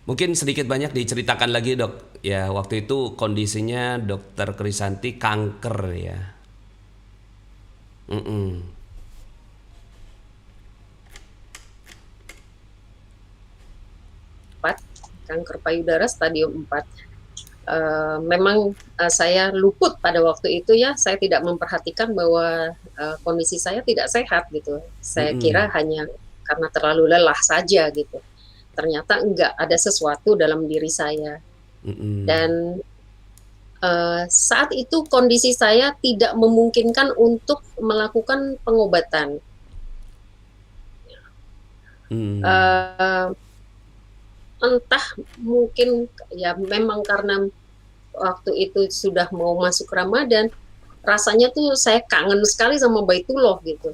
Mungkin sedikit banyak diceritakan lagi dok. Ya waktu itu kondisinya dokter Krisanti kanker ya. Mm-mm. Kanker payudara stadium 4. Memang saya luput pada waktu itu ya, saya tidak memperhatikan bahwa kondisi saya tidak sehat gitu. Saya kira Mm-mm. hanya karena terlalu lelah saja gitu. Ternyata enggak, ada sesuatu dalam diri saya. Mm-mm. Dan saat itu kondisi saya tidak memungkinkan untuk melakukan pengobatan. Mm. Uh, Entah mungkin ya memang karena waktu itu sudah mau masuk Ramadan, rasanya tuh saya kangen sekali sama Baitullah gitu.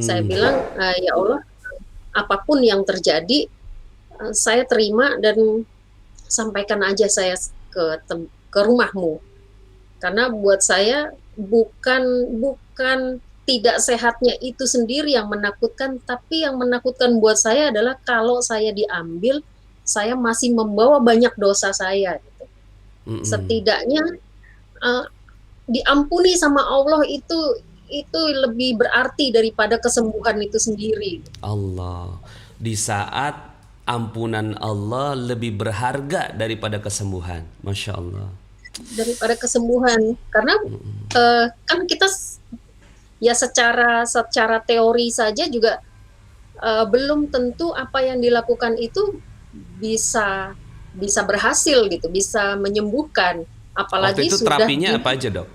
Saya Mm. bilang, ya Allah, apapun yang terjadi, saya terima dan sampaikan aja saya ke rumahmu. Karena buat saya bukan tidak sehatnya itu sendiri yang menakutkan, tapi yang menakutkan buat saya adalah kalau saya diambil, saya masih membawa banyak dosa saya. Gitu. Mm-mm. Setidaknya uh, diampuni sama Allah itu lebih berarti daripada kesembuhan itu sendiri. Allah. Di saat ampunan Allah lebih berharga daripada kesembuhan. Masya Allah. Daripada kesembuhan, karena kan kita ya secara teori saja juga belum tentu apa yang dilakukan itu bisa bisa berhasil gitu, bisa menyembuhkan, Waktu apalagi itu sudah terapinya apa aja dok?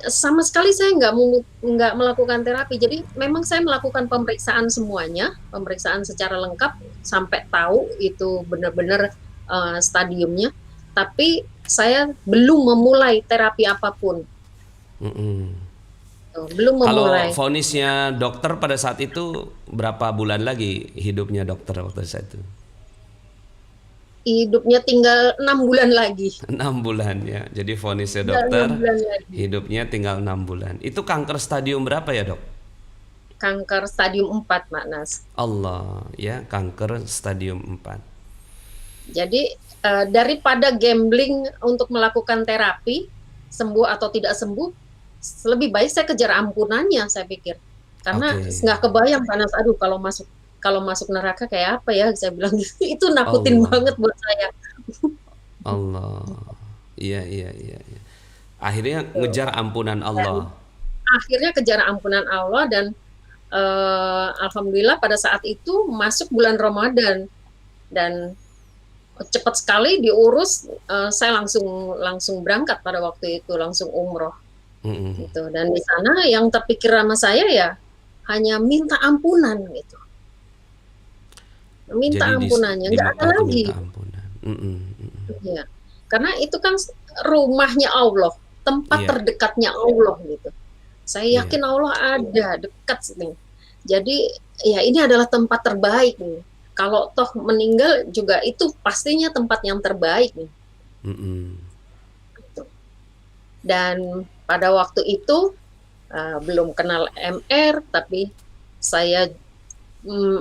sama sekali saya nggak melakukan terapi. Jadi memang saya melakukan pemeriksaan semuanya, pemeriksaan secara lengkap sampai tahu itu benar-benar stadiumnya. Tapi saya belum memulai terapi apapun, Mm-mm. belum Kalau memulai. vonisnya dokter pada saat itu berapa bulan lagi hidupnya dokter waktu saat itu? Hidupnya tinggal 6 bulan lagi, 6 bulan ya. Jadi vonisnya tinggal dokter 6 bulan lagi. hidupnya tinggal 6 bulan. Itu kanker stadium berapa ya dok? Kanker stadium 4, Mak Nas. Allah ya kanker stadium 4. Jadi daripada gambling untuk melakukan terapi, sembuh atau tidak sembuh, lebih baik saya kejar ampunannya, saya pikir. Karena Oke. nggak kebayang panas, aduh kalau masuk neraka kayak apa ya, saya bilang gitu. Itu nakutin Allah. banget buat saya. Allah. Iya iya iya. Iya. Akhirnya Tuh. ngejar ampunan Dan Allah. akhirnya kejar ampunan Allah dan alhamdulillah pada saat itu masuk bulan Ramadan dan cepat sekali diurus, saya langsung langsung berangkat pada waktu itu, langsung umroh Mm-mm. gitu. Dan di sana yang terpikir sama saya ya hanya minta ampunan gitu, minta Jadi ampunannya, di nggak ada Mekah itu lagi. minta ampunan. Mm-mm. Mm-mm. Ya, karena itu kan rumahnya Allah, tempat Iya terdekatnya Allah gitu. Saya iya. yakin Allah ada dekat nih. Jadi ya ini adalah tempat terbaik nih. Kalau toh meninggal juga itu pastinya tempat yang terbaik nih. Mm-mm. Dan pada waktu itu belum kenal MR, tapi saya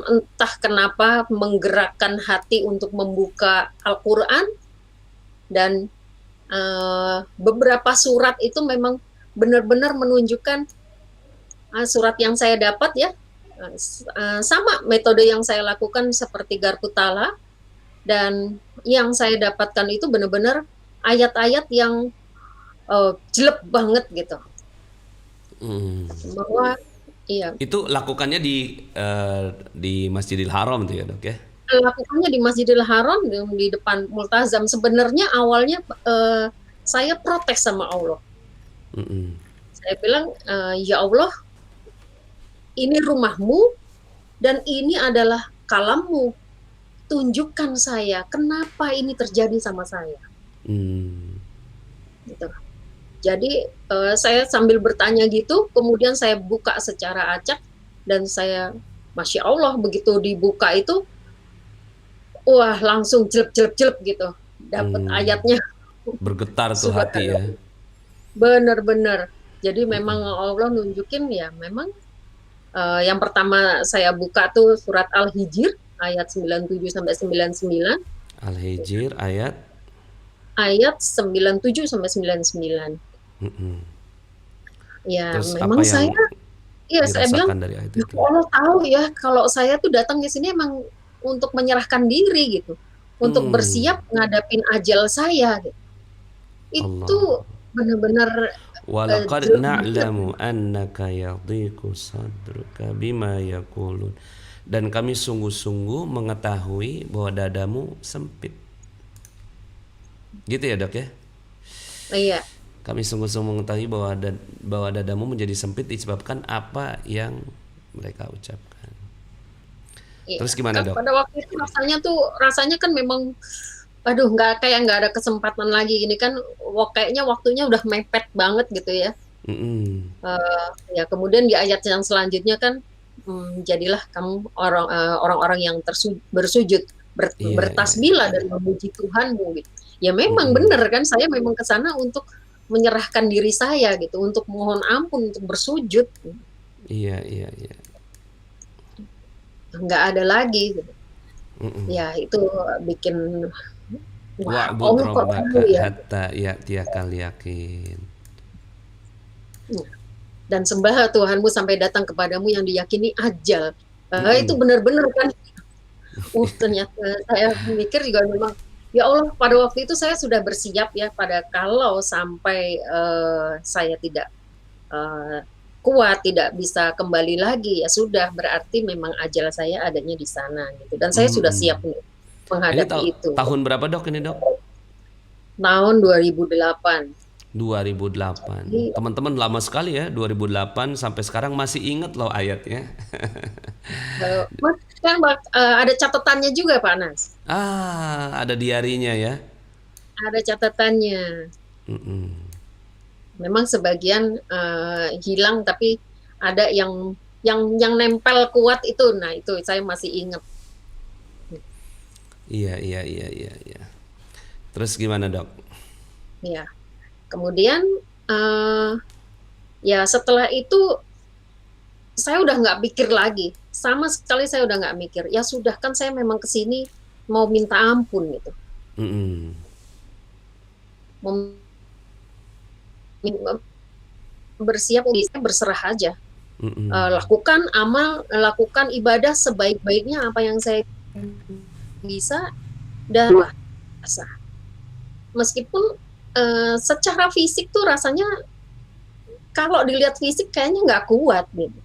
entah kenapa menggerakkan hati untuk membuka Al-Quran dan beberapa surat itu memang benar-benar menunjukkan surat yang saya dapat ya sama metode yang saya lakukan seperti Garputala dan yang saya dapatkan itu benar-benar ayat-ayat yang jelek banget gitu Mm. bahwa iya Itu lakukannya di Masjidil Haram tuh ya dok ya? lakukannya di Masjidil Haram di depan Multazam. Sebenarnya awalnya saya protes sama Allah. Mm-mm. Saya bilang, ya Allah, ini rumahmu dan ini adalah kalammu. Tunjukkan saya kenapa ini terjadi sama saya. Mm. Gitu. Jadi saya sambil bertanya gitu, kemudian saya buka secara acak dan saya, masya Allah, begitu dibuka itu, wah langsung jelek-jelek gitu, dapat Mm. ayatnya. Bergetar tuh hati ya. Subhanallah. Benar-benar. Jadi memang Allah nunjukin ya memang yang pertama saya buka tuh surat Al-Hijr ayat 97 sampai 99, Al-Hijr ayat ayat 97 sampai 99. mm-mm. Ya, Terus memang apa yang saya bilang, dirasakan dari ayat "Ya itu? Allah tahu ya kalau saya tuh datang ke sini emang untuk menyerahkan diri gitu, untuk Hmm, bersiap ngadapin ajal saya gitu." Itu Allah. benar-benar Walaqad jelas banget. na'lamu annaka yadhiqu sadruka bima yaqulun. Dan kami sungguh-sungguh mengetahui bahwa dadamu sempit. Gitu ya, Dok ya? Iya, Kami sungguh-sungguh mengetahui bahwa dadamu menjadi sempit disebabkan apa yang mereka ucapkan. iya. Terus gimana, Kan Dok? pada waktu itu rasanya kan memang, aduh nggak ada kesempatan lagi. Ini kan kayaknya waktunya udah mepet banget gitu ya. Mm-mm. Ya kemudian di ayat yang selanjutnya kan, jadilah kamu orang-orang yang bersujud, Iya, iya, iya. bertasbihlah dan memuji Tuhanmu gitu. Ya memang Mm-mm. benar kan, saya memang ke sana untuk menyerahkan diri saya gitu, untuk mohon ampun, untuk bersujud. Iya, iya, iya. Nggak ada lagi gitu. Mm-mm. Ya itu bikin, wah Wa'bud Allah kok tahu rabbaka ya. hatta ya'tiyakal yaqin. Dan sembah Tuhanmu sampai datang kepadamu yang diyakini ajal. Itu Mm-mm. benar-benar kan. Ternyata saya mikir juga memang, ya Allah, pada waktu itu saya sudah bersiap ya, pada kalau sampai saya tidak eh, kuat, tidak bisa kembali lagi, ya sudah berarti memang ajal saya adanya di sana gitu. Dan saya sudah Mm-mm. siap nih Ini menghadapi itu. tahun berapa, Dok, ini, Dok? Tahun 2008. 2008. Jadi, Teman-teman lama sekali ya, 2008 sampai sekarang masih ingat loh ayatnya. Mas, kan ada catatannya juga Pak Nas. Ah, ada diarinya ya. Ada catatannya. Mm-mm. Memang sebagian hilang, tapi ada yang nempel kuat itu. Nah, itu saya masih ingat. Iya, iya, iya, iya, iya. Terus gimana, Dok? Ya. Kemudian eh, ya setelah itu saya udah nggak pikir lagi. Sama sekali saya udah nggak mikir. Ya sudah, kan saya memang kesini mau minta ampun gitu. Mm-mm. Mau bersiap, berserah aja. Mm-mm. Lakukan amal, lakukan ibadah sebaik-baiknya apa yang saya bisa, dan puasa. Meskipun secara fisik tuh rasanya, kalau dilihat fisik kayaknya nggak kuat gitu.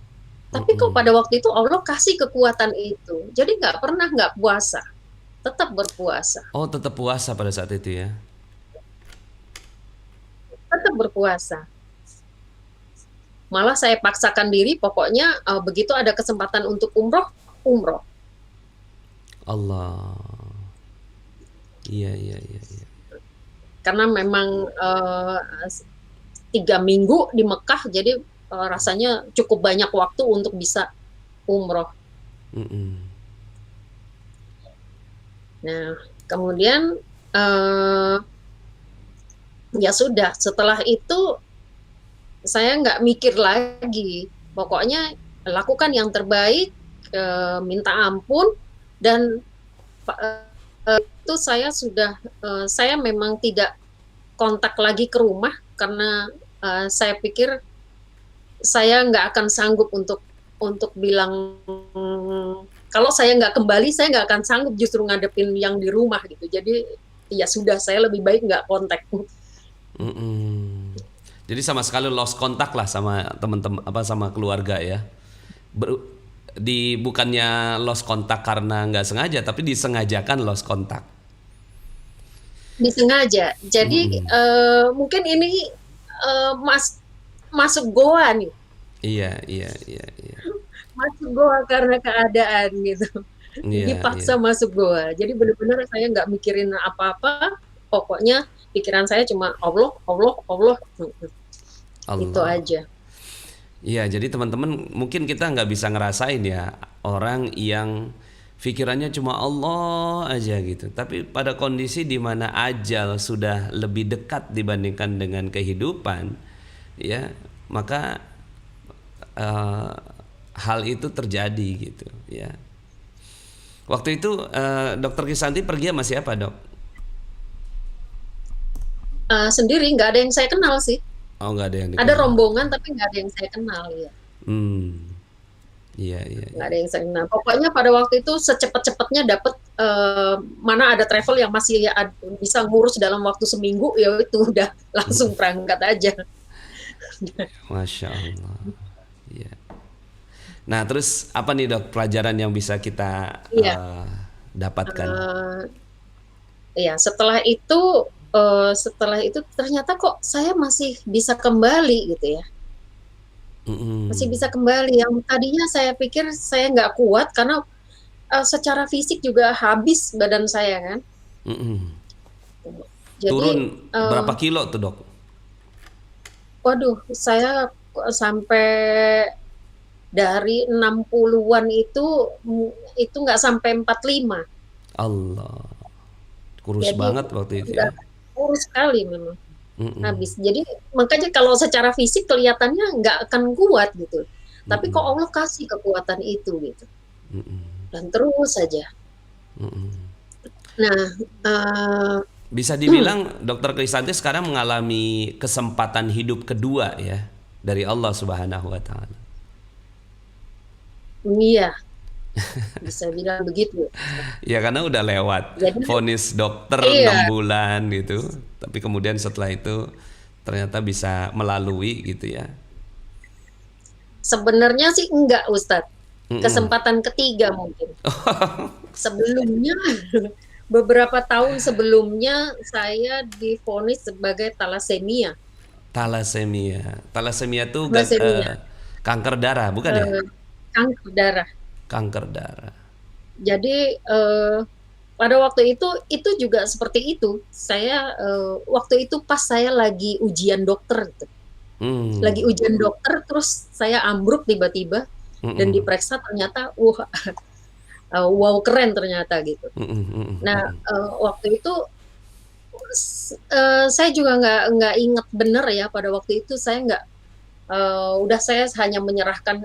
Tapi kok Mm-mm. pada waktu itu Allah kasih kekuatan itu. Jadi nggak pernah nggak puasa, tetap berpuasa, Oh, tetap puasa pada saat itu ya. tetap berpuasa. Malah saya paksakan diri, pokoknya begitu ada kesempatan untuk umroh, umroh. Allah. Iya, iya, iya, iya. Karena memang 3 minggu di Mekah, jadi rasanya cukup banyak waktu untuk bisa umroh. Mm-mm. Nah, kemudian uh, ya sudah, setelah itu saya nggak mikir lagi. Pokoknya lakukan yang terbaik, minta ampun, dan itu saya memang tidak kontak lagi ke rumah, karena saya pikir saya nggak akan sanggup untuk bilang, kalau saya nggak kembali saya nggak akan sanggup justru ngadepin yang di rumah gitu. Jadi ya sudah, saya lebih baik nggak kontak. Mm-mm. Jadi sama sekali lost kontak lah sama teman-teman apa sama keluarga ya. Ber- bukannya lost kontak karena nggak sengaja, tapi disengajakan lost kontak. Disengaja. Jadi Mm-mm. mungkin ini masuk goa nih, Iya, iya, iya, iya, masuk goa karena keadaan gitu. iya, iya. Dipaksa masuk goa. Jadi benar-benar saya nggak mikirin apa-apa. Pokoknya pikiran saya cuma Allah, Allah, Allah. Itu Allah. aja. Iya, jadi teman-teman mungkin kita nggak bisa ngerasain ya orang yang pikirannya cuma Allah aja gitu. Tapi pada kondisi di mana ajal sudah lebih dekat dibandingkan dengan kehidupan, ya maka eh, hal itu terjadi gitu ya. Waktu itu Dokter Krisanti pergi sama siapa, Dok? Sendiri, nggak ada yang saya kenal sih. Oh, nggak ada yang Ada dikenal. rombongan tapi nggak ada yang saya kenal ya. Hmm, iya iya Nggak iya. ada yang saya kenal. Pokoknya pada waktu itu secepat-cepatnya dapat mana ada travel yang masih bisa ngurus dalam waktu seminggu, ya itu udah langsung berangkat aja. Masya Allah. Iya. Nah, terus apa nih Dok pelajaran yang bisa kita Iya, dapatkan? eh, iya. Setelah itu ternyata kok saya masih bisa kembali gitu ya. Masih Mm-mm. bisa kembali. Yang tadinya saya pikir saya nggak kuat karena secara fisik juga habis badan saya kan. Mm-mm. Jadi, Turun eh, berapa kilo tuh Dok? waduh, saya sampai dari 60-an itu nggak sampai 45. Allah, kurus Jadi banget waktu itu udah ya. kurus sekali memang Mm-mm. habis. Jadi makanya kalau secara fisik kelihatannya nggak akan kuat gitu. Tapi kok Mm-mm. Allah kasih kekuatan itu gitu. Mm-mm. Dan terus saja. Mm-mm. Nah, eh, Bisa dibilang Dokter Krisanti sekarang mengalami kesempatan hidup kedua ya dari Allah Subhanahu wa taala. iya, bisa bilang begitu. Ya karena udah lewat Jadi vonis dokter iya, 6 bulan gitu. Tapi kemudian setelah itu ternyata bisa melalui gitu ya. sebenarnya sih enggak Ustadz. Mm-mm. Kesempatan ketiga mungkin. Sebelumnya, beberapa tahun sebelumnya saya divonis sebagai talasemia. Talasemia. Talasemia tuh Talasemia, kanker darah, bukan ya? eh, kanker darah. Kanker darah. Jadi pada waktu itu juga seperti itu. Saya waktu itu pas saya lagi ujian dokter, gitu. Lagi Hmm. ujian dokter, terus saya ambruk tiba-tiba dan Mm-mm. diperiksa ternyata, wow keren ternyata gitu. Mm-mm. Mm-mm. Nah Mm-mm. waktu itu saya juga nggak ingat bener ya pada waktu itu saya nggak udah saya hanya menyerahkan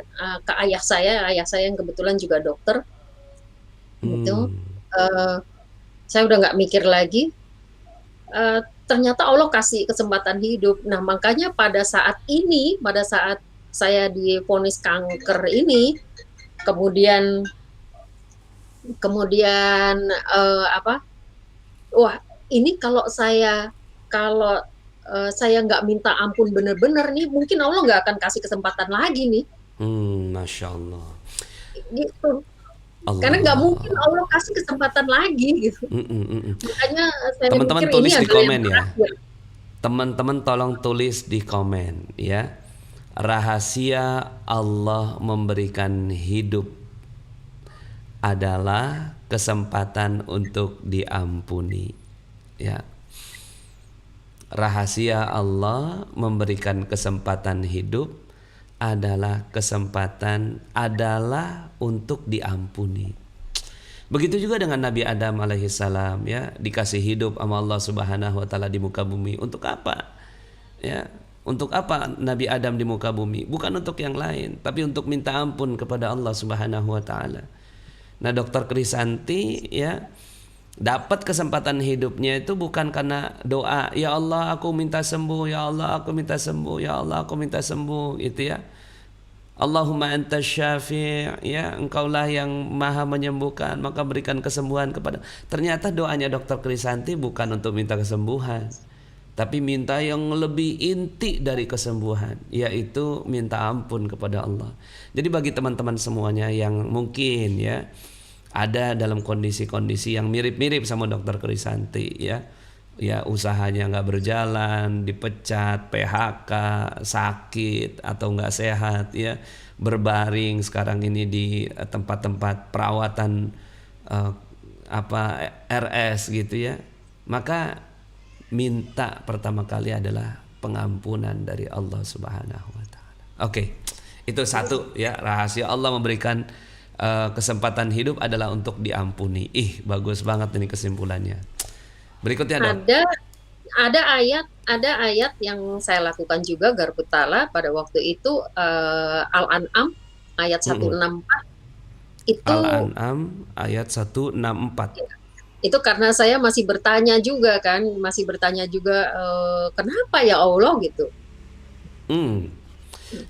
ke ayah saya yang kebetulan juga dokter gitu. Hmm. Eh, saya udah nggak mikir lagi. Ternyata Allah kasih kesempatan hidup. Nah makanya pada saat saya divonis kanker ini, kemudian kemudian apa? Wah ini kalau saya nggak minta ampun bener-bener nih, mungkin Allah nggak akan kasih kesempatan lagi nih. Masya Allah. Gitu. Karena nggak mungkin Allah. Allah kasih kesempatan lagi gitu. Mm-mm. Mm-mm. Makanya saya Teman-teman mikir ini tulis di adalah yang komen ya. terakhir. Teman-teman tolong tulis di komen ya. Rahasia Allah memberikan hidup adalah kesempatan untuk diampuni. Ya. Rahasia Allah memberikan kesempatan hidup adalah untuk diampuni. Begitu juga dengan Nabi Adam alaihissalam ya, dikasih hidup sama Allah Subhanahu wa taala di muka bumi. Untuk apa? Ya, untuk apa Nabi Adam di muka bumi? Bukan untuk yang lain, tapi untuk minta ampun kepada Allah Subhanahu wa taala. Nah, Dokter Krisanti ya dapat kesempatan hidupnya itu bukan karena doa, ya Allah aku minta sembuh, ya Allah aku minta sembuh, ya Allah aku minta sembuh gitu ya. Allahumma anta syafi' ya engkaulah yang maha menyembuhkan maka berikan kesembuhan kepada. Ternyata doanya Dokter Krisanti bukan untuk minta kesembuhan, tapi minta yang lebih inti dari kesembuhan, yaitu minta ampun kepada Allah. Jadi bagi teman-teman semuanya yang mungkin ya ada dalam kondisi-kondisi yang mirip-mirip sama Dokter Krisanti ya, ya usahanya nggak berjalan, dipecat, PHK, sakit atau nggak sehat ya, berbaring sekarang ini di tempat-tempat perawatan eh, apa RS gitu ya, maka minta pertama kali adalah pengampunan dari Allah Subhanahu wa taala. Oke. Itu satu ya, rahasia Allah memberikan kesempatan hidup adalah untuk diampuni. Bagus banget ini kesimpulannya. Berikutnya, Dok. Ada ada ayat yang saya lakukan juga Garbutala pada waktu itu Al-An'am ayat Mm-mm. 164. Itu Al-An'am ayat 164. itu karena saya masih bertanya juga kan, masih bertanya juga, kenapa ya Allah gitu. Hmm.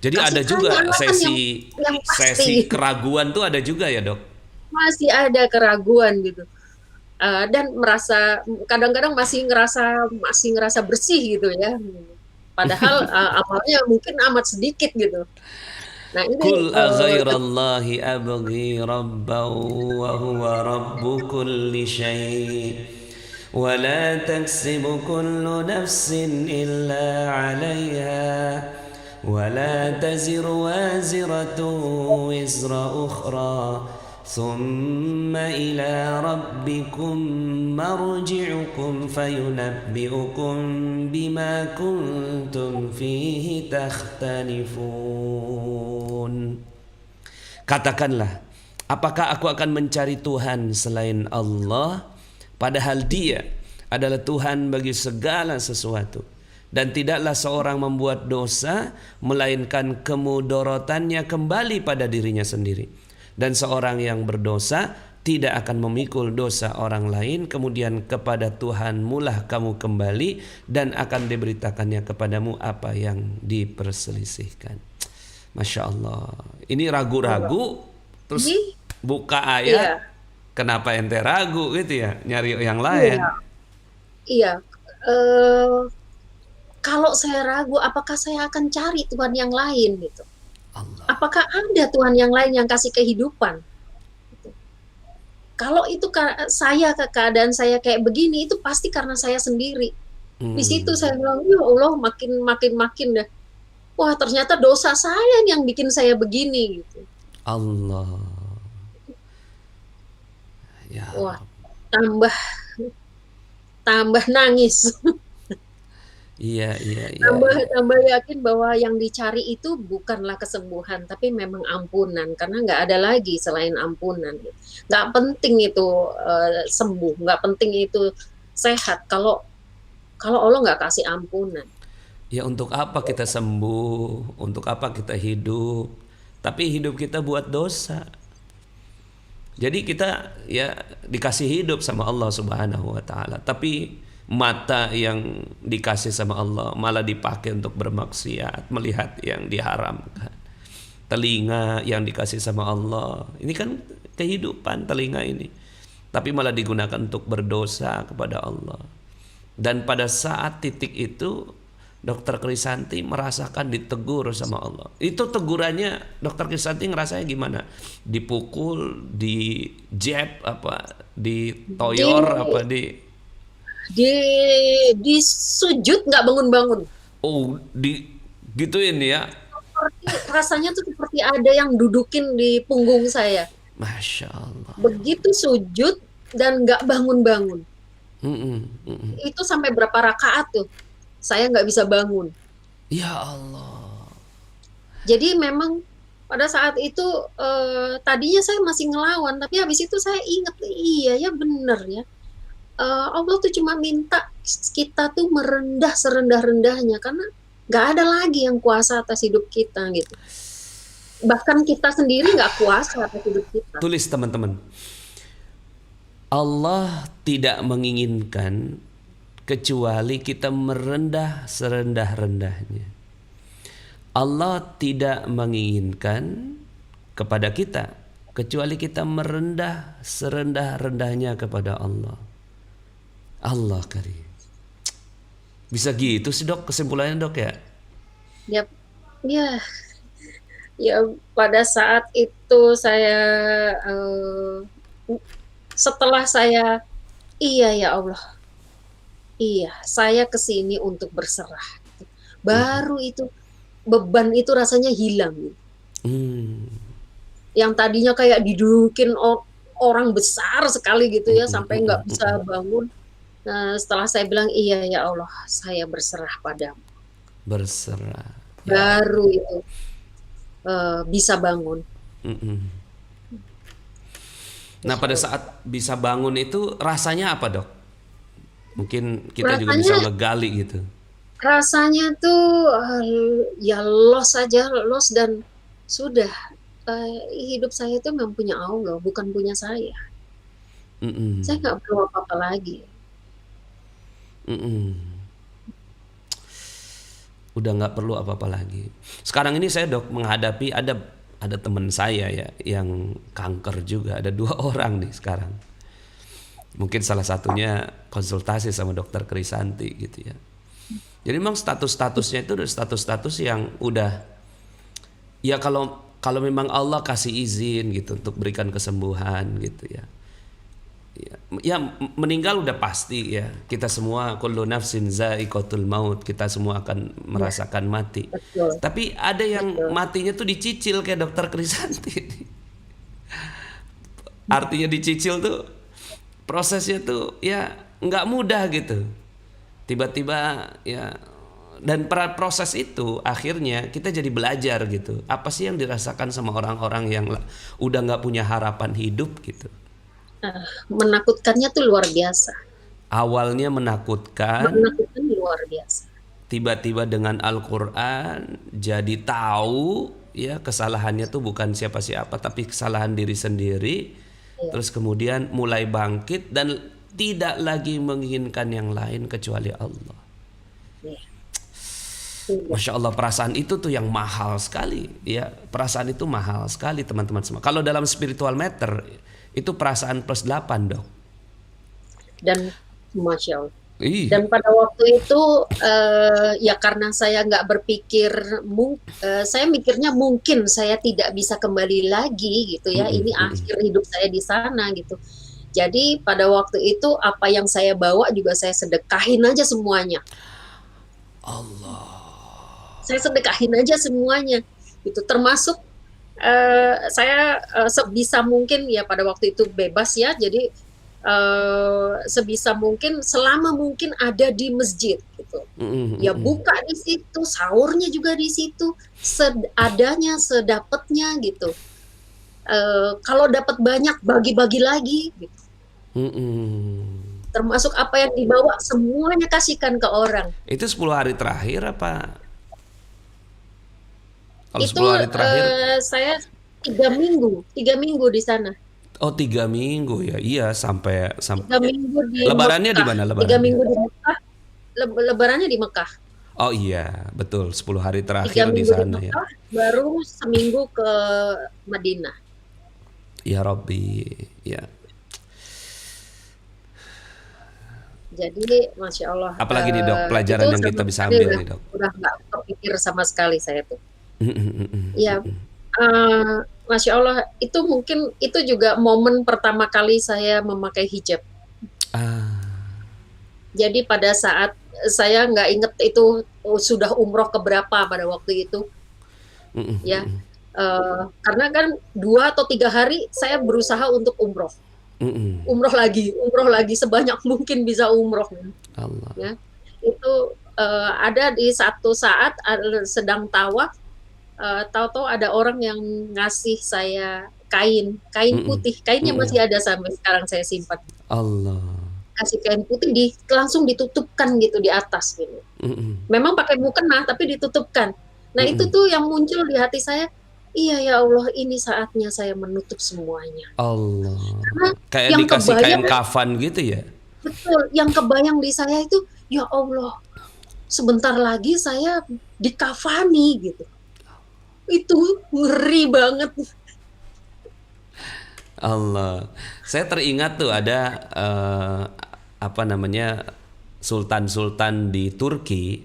Jadi Kasih ada tanya juga alasan sesi yang sesi pasti. keraguan tuh ada juga ya, Dok? Masih ada keraguan gitu. Dan merasa kadang-kadang masih ngerasa bersih gitu ya. Padahal amalnya mungkin amat sedikit gitu. Nah ini Kul aghairallahi abghi rabban wa huwa rabbu kulli syai' wa la taksibu kullu nafsin illa 'alayha wa la taziru waziratun wizra ukhra thumma ila rabbikum marji'ukum fayunabbi'ukum bima kuntum fihi takhtalifun. Katakanlah, apakah aku akan mencari Tuhan selain Allah, padahal Dia adalah Tuhan bagi segala sesuatu. Dan tidaklah seorang membuat dosa, melainkan kemudorotannya kembali pada dirinya sendiri. Dan seorang yang berdosa tidak akan memikul dosa orang lain, kemudian kepada Tuhanmu lah kamu kembali, dan akan diberitakannya kepadamu apa yang diperselisihkan. Masya Allah. Ini ragu-ragu, terus ini buka ayat, iya, kenapa ente ragu gitu ya, nyari yang iya, lain. iya. Eh, Kalau saya ragu, apakah saya akan cari Tuhan yang lain gitu? Allah. Apakah ada Tuhan yang lain yang kasih kehidupan? Kalau itu keadaan saya kayak begini, itu pasti karena saya sendiri. Di situ Hmm, saya bilang, ya Allah, makin dah. Wah, ternyata dosa saya yang bikin saya begini gitu. Allah. Ya Wah, Rabb. tambah tambah nangis. Iya, iya, iya, tambah iya. tambah yakin bahwa yang dicari itu bukanlah kesembuhan, tapi memang ampunan, karena nggak ada lagi selain ampunan. Nggak penting itu sembuh, nggak penting itu sehat kalau kalau Allah nggak kasih ampunan. Ya untuk apa kita sembuh, untuk apa kita hidup, tapi hidup kita buat dosa. Jadi kita ya dikasih hidup sama Allah Subhanahu wa taala, tapi mata yang dikasih sama Allah malah dipakai untuk bermaksiat, melihat yang diharamkan. Telinga yang dikasih sama Allah, ini kan kehidupan telinga ini, tapi malah digunakan untuk berdosa kepada Allah. Dan pada saat titik itu Dokter Krisanti merasakan ditegur sama Allah. Itu tegurannya Dokter Krisanti ngerasanya gimana? Dipukul, di jab apa, Di ditoyor apa di di di sujud nggak bangun-bangun. oh di gituin ya. Seperti rasanya tuh seperti ada yang dudukin di punggung saya. Masya Allah ya Allah. Begitu sujud dan nggak bangun-bangun. Mm-mm, mm-mm. Itu sampai berapa rakaat tuh? Saya nggak bisa bangun. Ya Allah. Jadi memang pada saat itu tadinya saya masih ngelawan, tapi habis itu saya ingat, iya ya bener ya. Allah tuh cuma minta kita tuh merendah serendah-rendahnya karena nggak ada lagi yang kuasa atas hidup kita gitu. Bahkan kita sendiri nggak kuasa atas hidup kita. Tulis teman-teman. Allah tidak menginginkan kecuali kita merendah serendah-rendahnya. Allah tidak menginginkan kepada kita kecuali kita merendah serendah-rendahnya kepada Allah. Allah karim. Bisa gitu sih dok kesimpulannya dok ya? Ya, ya, ya pada saat itu saya eh, setelah saya iya ya Allah, iya saya kesini untuk berserah. Baru itu beban itu rasanya hilang. Hmm. Yang tadinya kayak didudukin orang besar sekali gitu ya sampai nggak bisa bangun. Nah, setelah saya bilang iya ya Allah, saya berserah padamu. Berserah. Ya. Baru itu bisa bangun. Mm-mm. Nah Masya pada Allah. saat bisa bangun itu rasanya apa dok? Mungkin kita juga bisa Rasanya ngegali gitu. rasanya tuh ya los aja, los dan sudah. hidup saya itu memang punya Allah, bukan punya saya. Saya Mm-mm. nggak perlu apa-apa lagi. Mm-mm. Udah nggak perlu apa-apa lagi. Sekarang ini saya dok menghadapi ada teman saya ya yang kanker juga. Ada 2 orang nih sekarang. Mungkin salah satunya konsultasi sama dokter Krisanti gitu ya. Jadi memang status-statusnya itu udah status-status yang udah ya kalau kalau memang Allah kasih izin gitu untuk berikan kesembuhan gitu ya. Ya meninggal udah pasti ya. Kita semua kullu nafsin za'iqatul maut. Kita semua akan Ya, merasakan mati. betul, Tapi ada yang betul. matinya tuh dicicil kayak dokter Krisanti. Artinya dicicil tuh prosesnya tuh ya nggak mudah gitu. Tiba-tiba ya dan proses itu akhirnya kita jadi belajar gitu. Apa sih yang dirasakan sama orang-orang yang udah nggak punya harapan hidup gitu. Menakutkannya tuh luar biasa. Awalnya menakutkan, Menakutkan luar biasa. tiba-tiba dengan Al-Quran jadi tahu ya kesalahannya tuh bukan siapa-siapa tapi kesalahan diri sendiri. Iya, Terus kemudian mulai bangkit dan tidak lagi menginginkan yang lain kecuali Allah. iya, iya. Masya Allah, perasaan itu tuh yang mahal sekali ya. Perasaan itu mahal sekali teman-teman semua. Kalau dalam spiritual matter itu perasaan plus 8 dok. Dan Masya Allah. Ih. Dan pada waktu itu ya karena saya nggak berpikir, saya mikirnya mungkin saya tidak bisa kembali lagi gitu ya. Mm-mm, Ini mm-mm. akhir hidup saya di sana gitu. Jadi pada waktu itu apa yang saya bawa juga saya sedekahin aja semuanya. Allah. Saya sedekahin aja semuanya. Itu termasuk saya sebisa mungkin ya pada waktu itu bebas ya. Jadi sebisa mungkin selama mungkin ada di masjid gitu. Mm-mm, Ya mm-mm. buka di situ, sahurnya juga di situ, seadanya, sedapatnya gitu. Kalau dapat banyak bagi-bagi lagi gitu. Mm-mm. Termasuk apa yang dibawa semuanya kasihkan ke orang. Itu 10 hari terakhir apa? Kalau Itu 10 hari terakhir, saya 3 minggu di sana. oh 3 minggu ya. Iya sampai sampai 3 minggu di Lebarannya di Mekah. mana tiga lebarannya? minggu di Mekah. Lebarannya di Mekah. Oh iya, betul 10 hari tiga terakhir di minggu di sana ya. Mekah, baru seminggu ke Madinah. Ya Rabbi, ya. Jadi, masya Allah, Apalagi nih dok, itu pelajaran yang sama kita bisa sekali ambil nih dok. udah nggak kepikir sama sekali saya tuh. Mm-mm, mm-mm, Ya, mm-mm. masya Allah, itu mungkin itu juga momen pertama kali saya memakai hijab. Ah, Jadi pada saat saya nggak inget itu sudah umroh keberapa pada waktu itu, mm-mm, ya. mm-mm, Karena kan 2 atau 3 hari saya berusaha untuk umroh. mm-mm. Umroh lagi sebanyak mungkin bisa umroh, Allah. ya. Itu ada di satu saat sedang tawaf, tahu-tahu ada orang yang ngasih saya kain Mm-mm, putih, kainnya mm-mm. masih ada sampai sekarang saya simpan. Allah. Kasih kain putih langsung ditutupkan gitu di atas gitu. Mm-mm, Memang pakai mukena tapi ditutupkan. Nah, itu mm-mm. tuh yang muncul di hati saya, iya ya Allah, ini saatnya saya menutup semuanya. Allah. Karena Kayak yang dikasih kain kebayang, kafan gitu ya. betul, yang kebayang di saya itu, ya Allah, sebentar lagi saya dikafani gitu. Itu ngeri banget. Allah. Saya teringat tuh ada apa namanya sultan-sultan di Turki.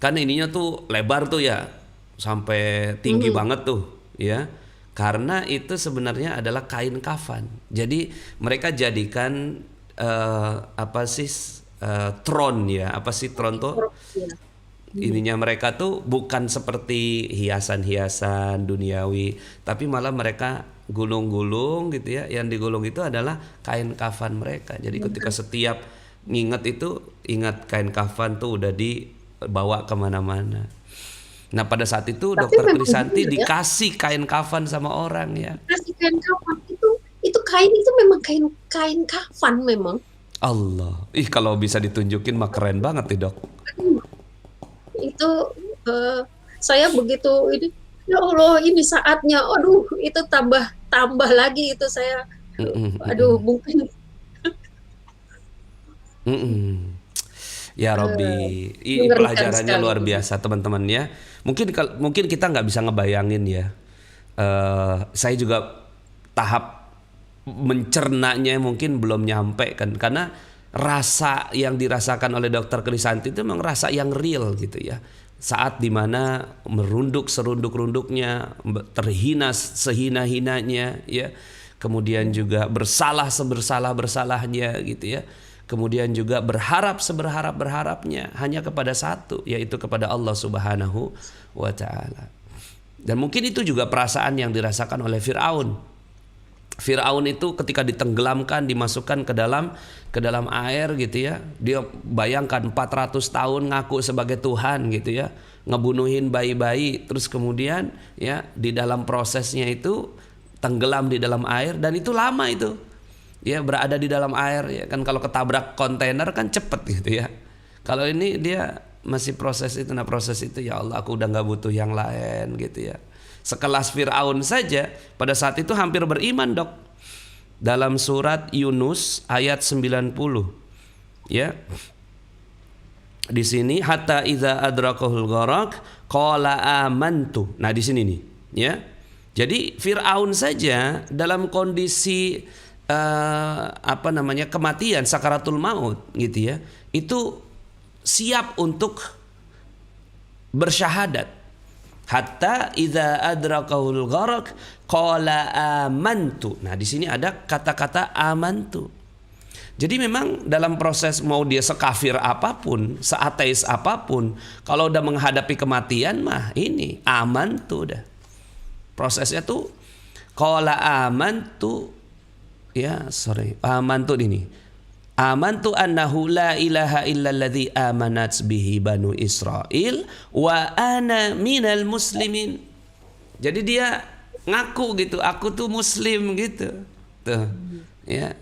Kan ininya tuh lebar tuh ya. Sampai tinggi Mhm. banget tuh, ya. Karena itu sebenarnya adalah kain kafan. Jadi mereka jadikan apa sih tron ya? Apa sih tron tuh? Ya. Ininya mereka tuh bukan seperti hiasan-hiasan duniawi, tapi malah mereka gulung-gulung gitu ya. Yang digulung itu adalah kain kafan mereka. Jadi ketika setiap nginget itu, ingat kain kafan tuh udah dibawa kemana-mana. Nah pada saat itu Tapi dokter memang Krisanti benar ya, dikasih kain kafan sama orang ya. kasih kain kafan itu kain itu memang kain kain kafan memang. Allah, ih kalau bisa ditunjukin mah keren banget nih dok. Itu saya begitu ini. Ya Allah, ini saatnya. Aduh, itu tambah tambah lagi itu saya. Mm-mm, Aduh, mm-mm, mungkin mm-mm. Ya eh, Robbi, ini mengerikan pelajarannya sekali luar ini. biasa teman-teman ya. Mungkin kita nggak bisa ngebayangin ya. Saya juga tahap mencernanya mungkin belum nyampe kan, karena rasa yang dirasakan oleh Dokter Krisanti itu memang rasa yang real gitu ya. Saat dimana merunduk serunduk-runduknya, terhina sehina-hinanya ya, kemudian juga bersalah sebersalah-bersalahnya gitu ya, kemudian juga berharap seberharap-berharapnya hanya kepada satu, yaitu kepada Allah Subhanahu wa Ta'ala. Dan mungkin itu juga perasaan yang dirasakan oleh Firaun. Firaun itu ketika ditenggelamkan, dimasukkan ke dalam air gitu ya. Dia bayangkan 400 tahun ngaku sebagai Tuhan gitu ya. Ngebunuhin bayi-bayi, terus kemudian ya di dalam prosesnya itu tenggelam di dalam air, dan itu lama itu. Ya berada di dalam air ya kan, kalau ketabrak kontainer kan cepet gitu ya. Kalau ini dia masih proses itu, nah proses itu ya Allah, aku udah nggak butuh yang lain gitu ya. Sekelas Fir'aun saja pada saat itu hampir beriman dok. Dalam surat Yunus ayat 90 ya. Di sini hatta idza adrakahul gharaq qala amantu. Nah di sini nih ya. Jadi Fir'aun saja dalam kondisi kematian, sakaratul maut gitu ya, itu siap untuk bersyahadat. Hatta idza adrakahul gharaq qala amantu. Nah, di sini ada kata-kata amantu. Jadi memang dalam proses mau dia sekafir apapun, seateis apapun, kalau udah menghadapi kematian mah ini amantu dah. Prosesnya tuh qala amantu amantu ini. Amantu annahu la ilaha illalladzi amanat bihi banu Israel wa ana minal muslimin. Jadi dia ngaku gitu, aku tuh muslim gitu. Tuh. Ya.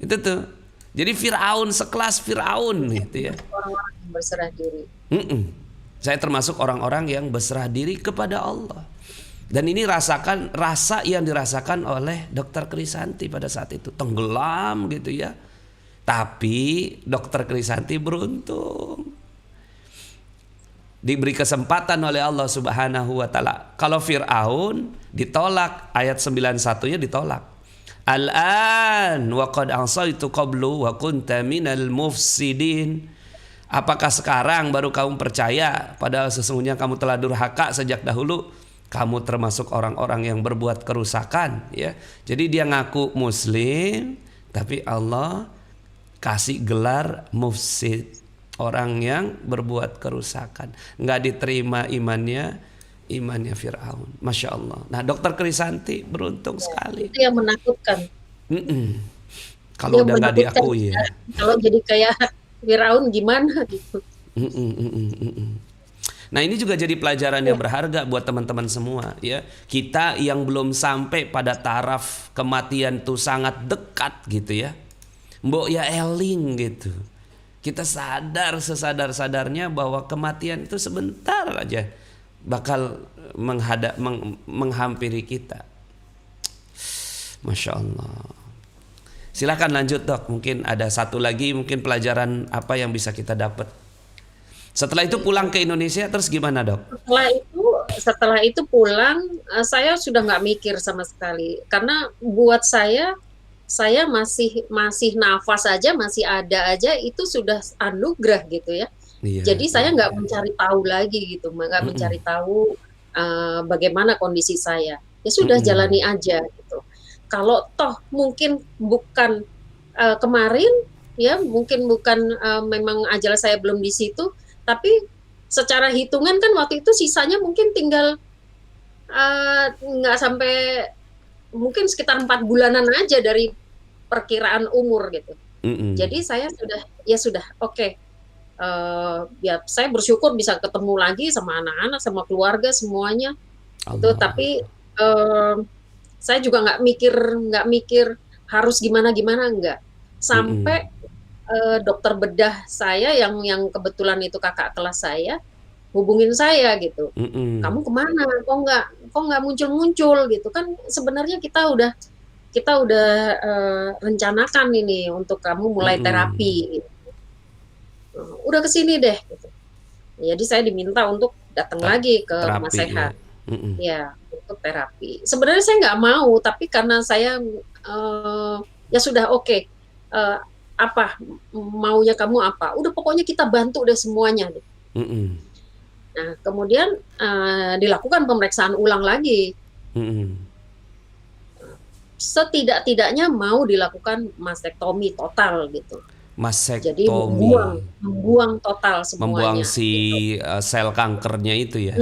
Itu tuh. Jadi Firaun, sekelas Firaun gitu ya. Orang-orang yang berserah diri. Saya termasuk orang-orang yang berserah diri kepada Allah. Dan ini rasa yang dirasakan oleh Dokter Krisanti pada saat itu, tenggelam gitu ya. Tapi Dokter Krisanti beruntung diberi kesempatan oleh Allah Subhanahu wa Ta'ala. Kalau Fir'aun ditolak, ayat 91-nya ditolak. Al-an wa qad ansaitu qablu wa kunta minal mufsidin. Apakah sekarang baru kamu percaya, padahal sesungguhnya kamu telah durhaka sejak dahulu? Kamu termasuk orang-orang yang berbuat kerusakan ya. Jadi dia ngaku muslim, tapi Allah kasih gelar mufsid, orang yang berbuat kerusakan. Nggak diterima imannya Fir'aun. Masya Allah. Nah Dokter Krisanti beruntung sekali. Itu yang menakutkan. Kalau Yang udah nggak menakutkan diakui ya. kalau jadi kayak Firaun gimana gitu. Nah ini juga jadi pelajaran yang berharga buat teman-teman semua ya. Kita yang belum sampai pada taraf kematian tuh sangat dekat gitu ya. Mbok ya eling gitu. Kita sadar sesadar-sadarnya bahwa kematian itu sebentar aja bakal menghampiri kita. Masya Allah. Silakan lanjut dok. Mungkin ada satu lagi mungkin pelajaran apa yang bisa kita dapat. Setelah itu pulang ke Indonesia terus gimana dok? Setelah itu pulang, saya sudah nggak mikir sama sekali, karena buat saya masih nafas aja, masih ada aja, itu sudah anugerah gitu ya. Iya, Jadi saya nggak iya. mencari tahu lagi gitu, nggak mencari tahu bagaimana kondisi saya. Ya sudah jalani aja gitu. Kalau toh mungkin bukan kemarin, ya mungkin bukan memang ajal saya belum di situ. Tapi secara hitungan kan waktu itu sisanya mungkin tinggal nggak sampai, mungkin sekitar 4 bulanan aja dari perkiraan umur gitu. Jadi saya sudah oke. Ya saya bersyukur bisa ketemu lagi sama anak-anak, sama keluarga semuanya. Itu tapi saya juga nggak mikir harus gimana enggak. Sampai dokter bedah saya yang kebetulan itu kakak kelas saya, hubungin saya gitu. Mm-mm. Kamu kemana? Kok nggak muncul-muncul gitu kan? Sebenarnya kita udah rencanakan ini untuk kamu mulai Mm-mm. terapi. Gitu. Udah kesini deh. Gitu. Jadi saya diminta untuk datang Ter- lagi ke rumah Terapi ya. sehat. Mm-mm. Ya, untuk terapi. Sebenarnya saya nggak mau, tapi karena saya ya sudah oke. Apa maunya kamu apa? Udah pokoknya kita bantu deh semuanya. Mm-mm. Nah, kemudian dilakukan pemeriksaan ulang lagi. Mm-mm. Setidak-tidaknya mau dilakukan mastektomi total gitu. Jadi Masektomi, membuang total membuang semuanya. si Gitu. sel kankernya itu ya.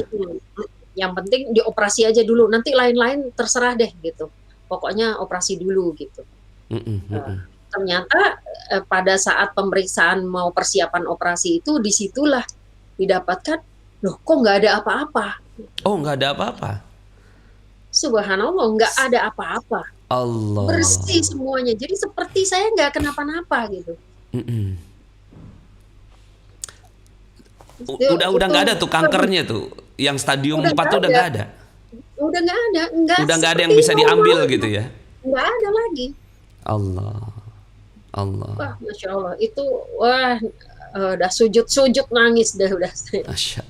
Yang penting dioperasi aja dulu. Nanti lain-lain terserah deh gitu. Pokoknya operasi dulu gitu. Mm-mm. Eh, Mm-mm. Ternyata pada saat pemeriksaan mau persiapan operasi itu disitulah didapatkan, loh kok nggak ada apa-apa. Oh, nggak ada apa-apa. Subhanallah, nggak ada apa-apa. Bersih Allah. semuanya. Jadi seperti saya nggak kenapa-napa gitu. Mm-mm. Itu, Udah itu nggak ada tuh kankernya tuh. Yang stadium udah 4 nggak tuh udah ada, nggak ada. udah nggak ada, nggak Udah nggak ada yang seperti bisa normal, diambil gitu ya. nggak ada lagi. Allah. Wah, Allah. masya Allah, itu wah udah sujud-sujud nangis dah udah saya. Masya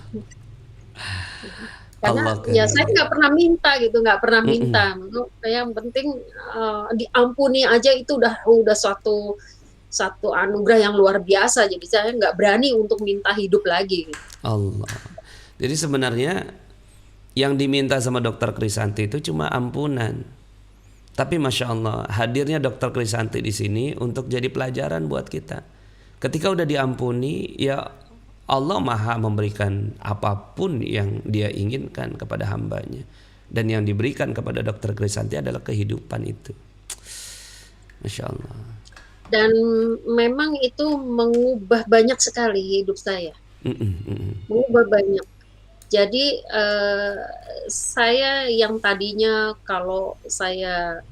Karena Allah ya saya karim. nggak pernah minta gitu, nggak pernah Mm-mm. minta. Menurut saya yang penting diampuni aja itu udah suatu satu anugerah yang luar biasa. Jadi saya nggak berani untuk minta hidup lagi. Allah. Jadi sebenarnya yang diminta sama dokter Krisanti itu cuma ampunan. Tapi masya Allah hadirnya dokter Krisanti di sini untuk jadi pelajaran buat kita. Ketika udah diampuni, ya Allah maha memberikan apapun yang Dia inginkan kepada hambanya. Dan yang diberikan kepada dokter Krisanti adalah kehidupan itu. Masya Allah. Dan memang itu mengubah banyak sekali hidup saya, Mm-mm, mm-mm. mengubah banyak. Jadi saya yang tadinya kalau saya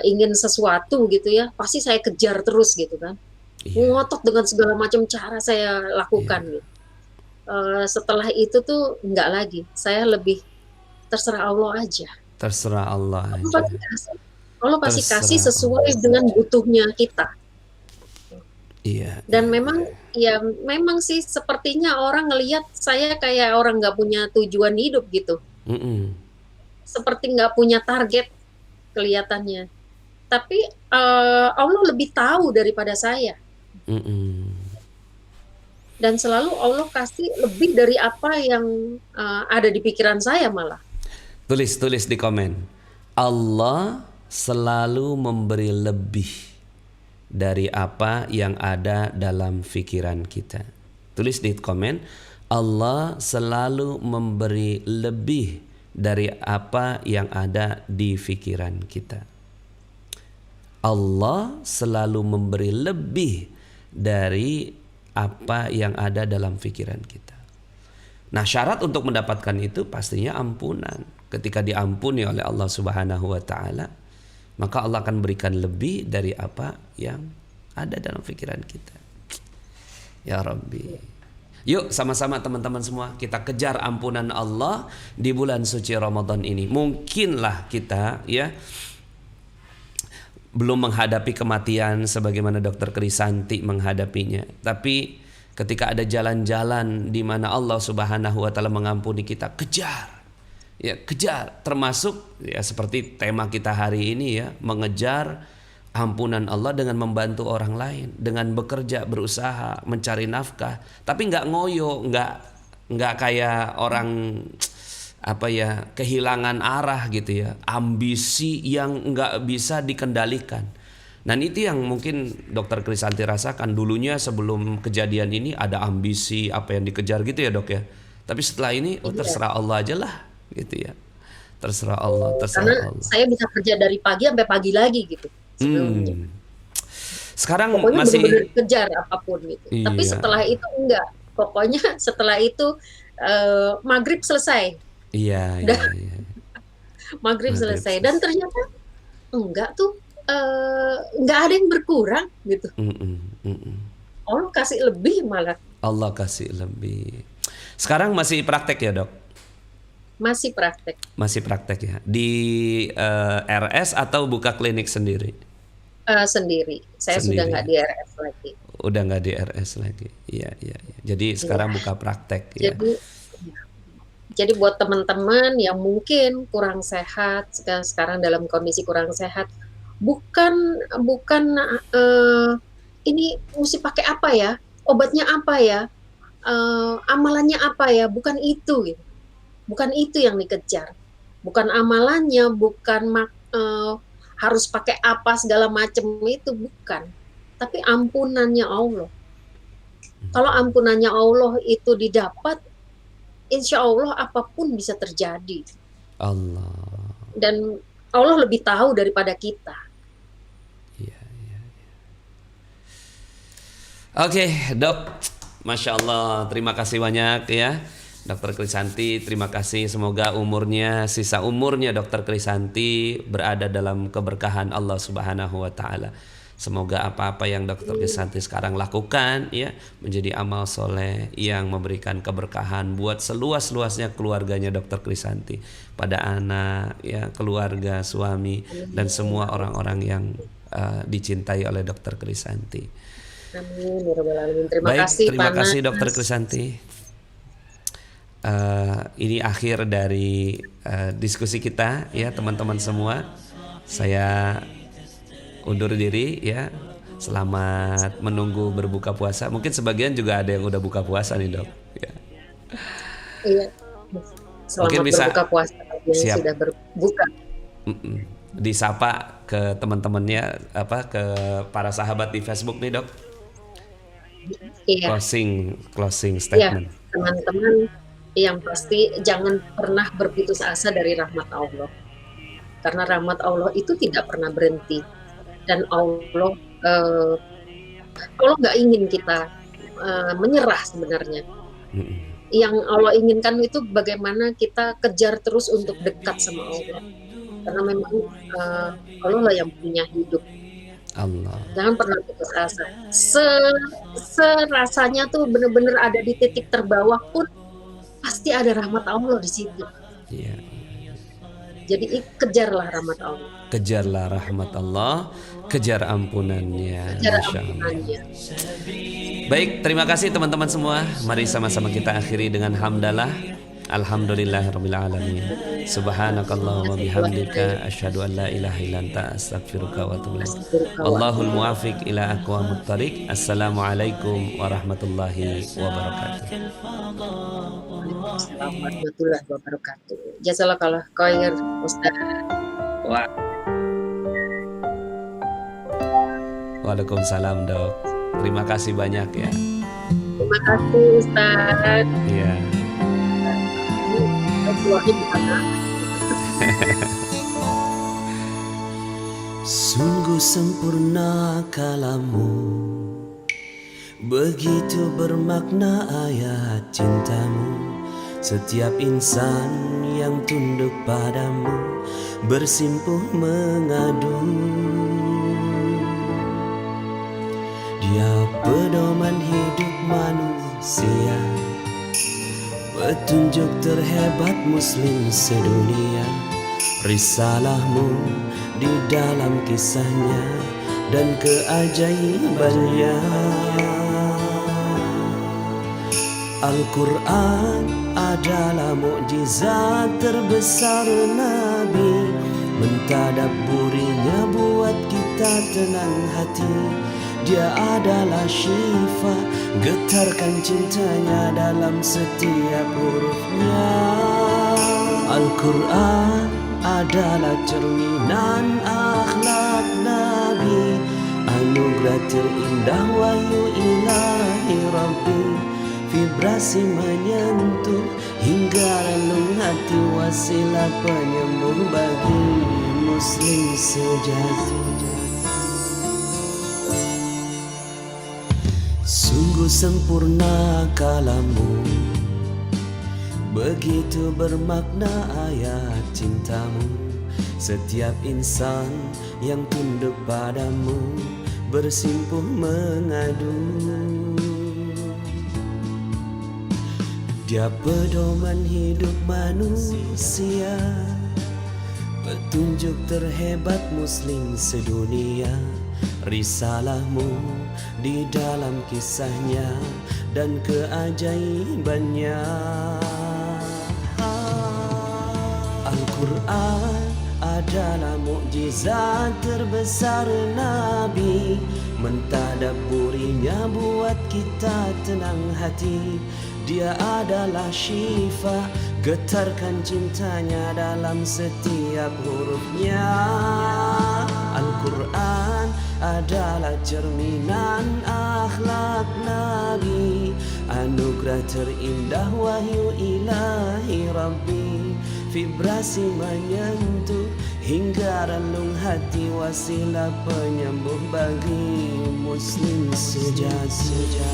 ingin sesuatu gitu ya, pasti saya kejar terus gitu kan, Iya, ngotot dengan segala macam cara saya lakukan iya. gitu. Setelah itu tuh enggak lagi, saya lebih terserah Allah aja. Terserah Allah Allah aja. pasti kasih, Allah pasti kasih Terserah sesuai Allah. dengan butuhnya kita. Iya, Dan iya, memang iya. ya memang sih sepertinya orang ngelihat saya kayak orang nggak punya tujuan hidup gitu, Mm-mm, seperti nggak punya target kelihatannya. Tapi Allah lebih tahu daripada saya, mm-mm. dan selalu Allah kasih lebih dari apa yang ada di pikiran saya malah. Tulis di komen. Allah selalu memberi lebih dari apa yang ada dalam pikiran kita. Tulis di komen. Allah selalu memberi lebih dari apa yang ada di pikiran kita. Allah selalu memberi lebih dari apa yang ada dalam pikiran kita. Nah, syarat untuk mendapatkan itu pastinya ampunan. Ketika diampuni oleh Allah Subhanahu wa taala, maka Allah akan berikan lebih dari apa yang ada dalam pikiran kita. Ya Rabbi. Yuk sama-sama teman-teman semua kita kejar ampunan Allah di bulan suci Ramadan ini. Mungkinlah kita ya belum menghadapi kematian sebagaimana dokter Krisanti menghadapinya. Tapi ketika ada jalan-jalan di mana Allah Subhanahu wa taala mengampuni kita, kejar. Ya, kejar, termasuk ya seperti tema kita hari ini ya, mengejar ampunan Allah dengan membantu orang lain, dengan bekerja, berusaha, mencari nafkah, tapi nggak ngoyo, nggak kayak orang apa ya, kehilangan arah gitu ya, ambisi yang nggak bisa dikendalikan. Dan itu yang mungkin dokter Krisanti rasakan dulunya sebelum kejadian ini, ada ambisi apa yang dikejar gitu ya dok ya. Tapi setelah ini Iya. terserah Allah aja lah gitu ya. Terserah Allah, Karena terserah Allah. saya bisa kerja dari pagi sampai pagi lagi gitu sebelumnya. Hmm. Sekarang Pokoknya benar-benar masih kejar apapun gitu. Tapi iya, setelah itu enggak. Pokoknya setelah itu maghrib selesai. iya, Udah iya, iya. maghrib Maghrib selesai. Dan selesai. ternyata enggak tuh enggak ada yang berkurang gitu. Mm-mm, mm-mm. Allah kasih lebih malah. Allah kasih lebih. Sekarang masih praktek ya dok? Masih praktek. Masih praktek ya. Di RS atau buka klinik sendiri? Sendiri. Saya sudah Sendiri nggak ya. di RS lagi. Udah nggak di RS lagi. Iya iya. Iya. Jadi Iya. sekarang buka praktek ya. Jadi Jadi buat teman-teman yang mungkin kurang sehat, sekarang dalam kondisi kurang sehat, bukan bukan ini mesti pakai apa ya, obatnya apa ya, amalannya apa ya, bukan itu, gitu. Bukan itu yang dikejar, bukan amalannya, bukan harus pakai apa segala macam itu, bukan. Tapi ampunannya Allah. Kalau ampunannya Allah itu didapat, insya Allah apapun bisa terjadi. Allah. Dan Allah lebih tahu daripada kita. Iya iya. Oke dok, Masya Allah, terima kasih banyak ya Dokter Krisanti, terima kasih. Semoga sisa umurnya Dokter Krisanti berada dalam keberkahan Allah Subhanahu wa Ta'ala. Semoga apa-apa yang Dokter Krisanti sekarang lakukan ya menjadi amal soleh yang memberikan keberkahan buat seluas-luasnya keluarganya Dokter Krisanti, pada anak ya, keluarga, suami, dan semua orang-orang yang dicintai oleh Dokter Krisanti. Amin ya rabbal alamin. Terima Baik, kasih terima Pak kasih Nas. Dokter Krisanti. Ini akhir dari diskusi kita ya teman-teman semua. Saya undur diri ya. Selamat menunggu berbuka puasa. Mungkin sebagian juga ada yang udah buka puasa nih dok. Ya. Iya. Selamat Mungkin bisa berbuka puasa yang siap. sudah berbuka. Disapa ke teman-temannya, ke para sahabat di Facebook nih dok. Iya. Closing Iya, statement. teman-teman, yang pasti jangan pernah berputus asa dari rahmat Allah. Karena rahmat Allah itu tidak pernah berhenti. Dan Allah nggak ingin kita menyerah sebenarnya. Yang Allah inginkan itu bagaimana kita kejar terus untuk dekat sama Allah. Karena memang Allah lah yang punya hidup. Allah. Jangan pernah putus asa. Serasanya tuh bener-bener ada di titik terbawah pun pasti ada rahmat Allah di situ. Iya. Jadi kejarlah rahmat Allah. Kejarlah rahmat Allah, kejar ampunannya. Kejar Masya Allah. ampunannya. Baik, terima kasih teman-teman semua. Mari sama-sama kita akhiri dengan hamdalah. Alhamdulillahirabbil alamin. Subhanakallahumma bihamdika asyhadu an la ilaha illa anta astaghfiruka wa atubu ilaik. Wallahul muwaffiq ila aqwamit thariq. Assalamualaikum warahmatullahi wabarakatuh. Waalaikumsalam warahmatullahi wabarakatuh. Jazakallah khair Ustaz. Waalaikumsalam dok. Terima kasih banyak ya. Terima kasih Ustaz. Iya. Keluarnya gimana? Sungguh sempurna kalammu, begitu bermakna ayat cintamu. Setiap insan yang tunduk padamu bersimpuh mengadu. Dia pedoman hidup manusia, petunjuk terhebat muslim sedunia. Risalahmu di dalam kisahnya dan keajaibannya. Al-Quran adalah mukjizat terbesar Nabi. Mentadabburinya buat kita tenang hati. Dia adalah syifa, getarkan cintanya dalam setiap hurufnya. Al-Quran adalah cerminan akhlak Nabi, anugerah terindah wahyu ilahi Rabbi. Vibrasi menyentuh hingga relung hati, wasilah penyembuh bagi muslim sejati. Sungguh sempurna kalammu, begitu bermakna ayat cintamu. Setiap insan yang tunduk padamu bersimpuh mengadu. Dia pedoman hidup manusia, petunjuk terhebat muslim sedunia. Risalahmu di dalam kisahnya dan keajaibannya. Al-Quran adalah mukjizat terbesar Nabi. Mentadabburinya buat kita tenang hati. Dia adalah syifa, getarkan cintanya dalam setiap hurufnya. Al-Quran adalah cerminan akhlak Nabi, anugerah terindah wahyu ilahi Rabbi. Vibrasi menyentuh hingga relung hati, wasilah penyembuh bagi muslim sejati.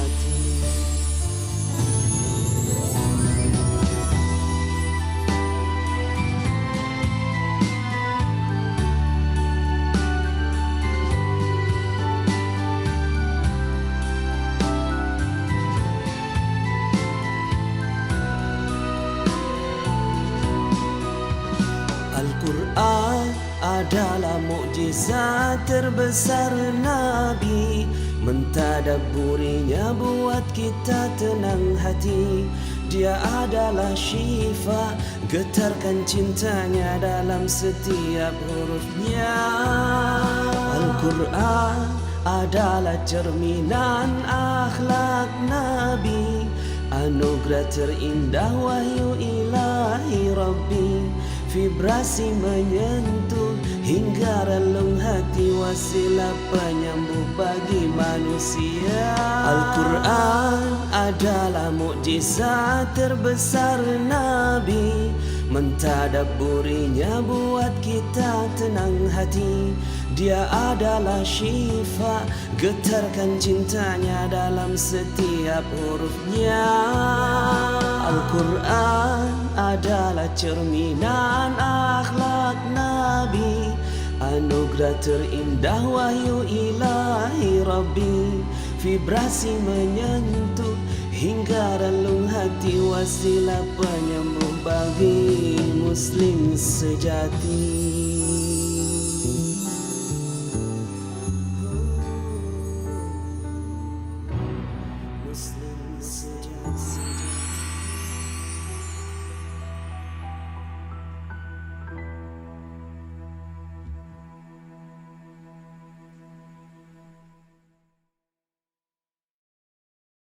Al-Quran adalah mukjizat terbesar Nabi. Mentadabburinya buat kita tenang hati. Dia adalah syifa, getarkan cintanya dalam setiap hurufnya. Al-Quran adalah cerminan akhlak Nabi, anugerah terindah wahyu ilahi Rabbi. Vibrasi menyentuh hingga relung hati, wasilah penyembuh bagi manusia. Al-Quran adalah mukjizat terbesar Nabi. Mentadabburinya buat kita tenang hati. Dia adalah syifa, getarkan cintanya dalam setiap hurufnya. Al-Quran adalah cerminan akhlak Nabi, anugerah terindah wahyu ilahi Rabbi. Vibrasi menyentuh hingga relung hati, wasilah penyembuh bagi muslim sejati.